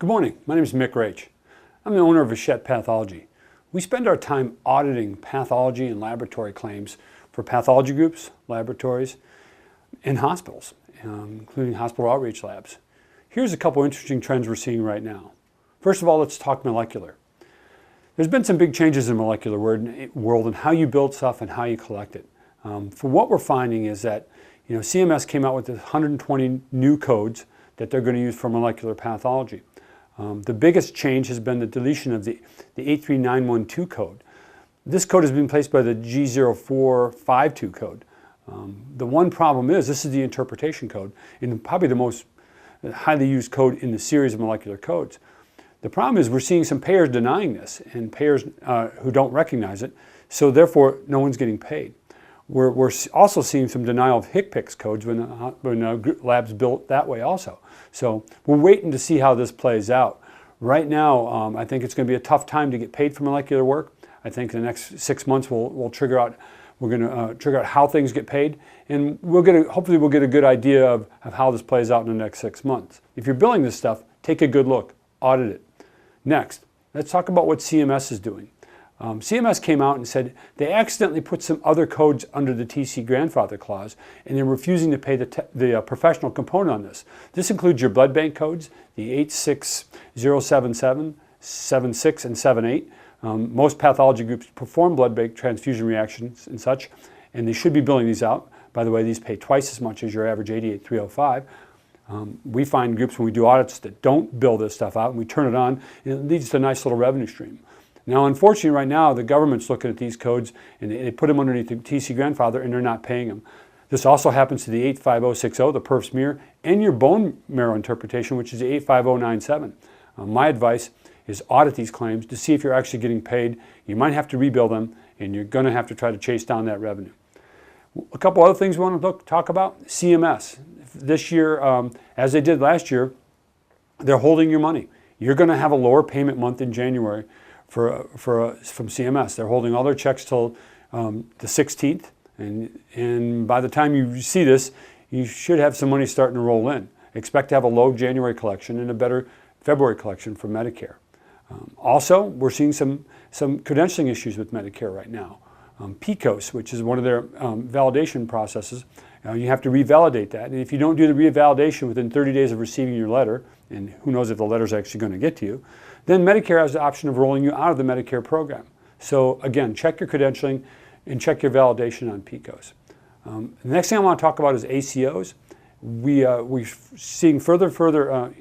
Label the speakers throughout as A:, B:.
A: Good morning, my name is Mick Raich. I'm the owner of Vachette Pathology. We spend our time auditing pathology and laboratory claims for pathology groups, laboratories, and hospitals, including hospital outreach labs. Here's a couple interesting trends we're seeing right now. First of all, let's talk molecular. There's been some big changes in molecular world and how you build stuff and how you collect it. For what we're finding is that CMS came out with 120 new codes that they're going to use for molecular pathology. The biggest change has been the deletion of the 83912 code. This code has been replaced by the G0452 code. The one problem is this is the interpretation code and probably the most highly used code in the series of molecular codes. The problem is we're seeing some payers denying this and payers who don't recognize it, so therefore no one's getting paid. We're also seeing some denial of HCPCS codes when labs built that way also. So we're waiting to see how this plays out. Right now, I think it's going to be a tough time to get paid for molecular work. I think the next 6 months we're going to trigger out how things get paid, and hopefully we'll get a good idea of how this plays out in the next 6 months. If you're billing this stuff, take a good look, audit it. Next, let's talk about what CMS is doing. CMS came out and said they accidentally put some other codes under the TC grandfather clause, and they're refusing to pay the professional component on this. This includes your blood bank codes, the 86077, 76, and 78. Most pathology groups perform blood bank transfusion reactions and such, and they should be billing these out. By the way, these pay twice as much as your average 88305. We find groups when we do audits that don't bill this stuff out, and we turn it on, and it leads to a nice little revenue stream. Now, unfortunately, right now, the government's looking at these codes, and they put them underneath the TC grandfather, and they're not paying them. This also happens to the 85060, the perf smear, and your bone marrow interpretation, which is the 85097. My advice is audit these claims to see if you're actually getting paid. You might have to rebill them, and you're going to have to try to chase down that revenue. A couple other things we want to talk about. CMS. This year, as they did last year, they're holding your money. You're going to have a lower payment month in January from CMS. They're holding all their checks till the 16th, and by the time you see this, you should have some money starting to roll in. Expect to have a low January collection and a better February collection from Medicare. Also, we're seeing some credentialing issues with Medicare right now. ACOs, which is one of their validation processes, you have to revalidate that. And if you don't do the revalidation within 30 days of receiving your letter, and who knows if the letter's actually going to get to you, then Medicare has the option of rolling you out of the Medicare program. So again, check your credentialing and check your validation on ACOs. The next thing I want to talk about is ACOs. We're seeing further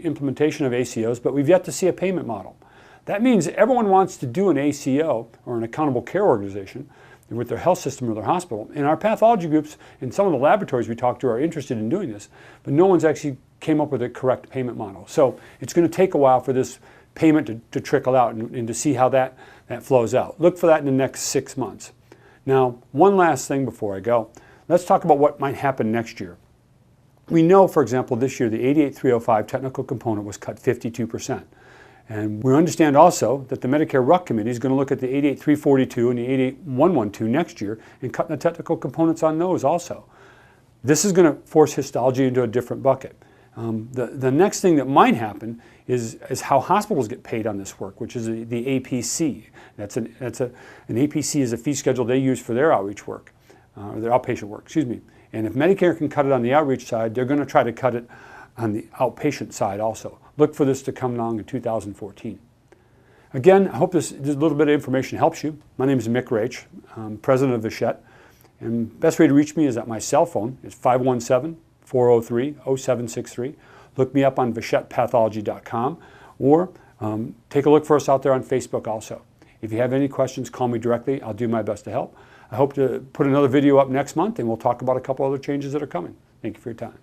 A: implementation of ACOs, but we've yet to see a payment model. That means everyone wants to do an ACO, or an accountable care organization, with their health system or their hospital. And our pathology groups and some of the laboratories we talk to are interested in doing this, but no one's actually came up with a correct payment model. So it's going to take a while for this payment to trickle out and to see how that flows out. Look for that in the next 6 months. Now, one last thing before I go. Let's talk about what might happen next year. We know, for example, this year the 88305 technical component was cut 52%. And we understand also that the Medicare RUC committee is going to look at the 88342 and the 88112 next year and cut the technical components on those also. This is going to force histology into a different bucket. The next thing that might happen is how hospitals get paid on this work, which is the APC. An APC is a fee schedule they use for their outreach work, or their outpatient work, excuse me. And if Medicare can cut it on the outreach side, they're going to try to cut it on the outpatient side also. Look for this to come along in 2014. Again, I hope this little bit of information helps you. My name is Mick Raich. I'm president of Vachette. And the best way to reach me is at my cell phone. It's 517-403-0763. Look me up on vachettepathology.com, or take a look for us out there on Facebook also. If you have any questions, call me directly. I'll do my best to help. I hope to put another video up next month, and we'll talk about a couple other changes that are coming. Thank you for your time.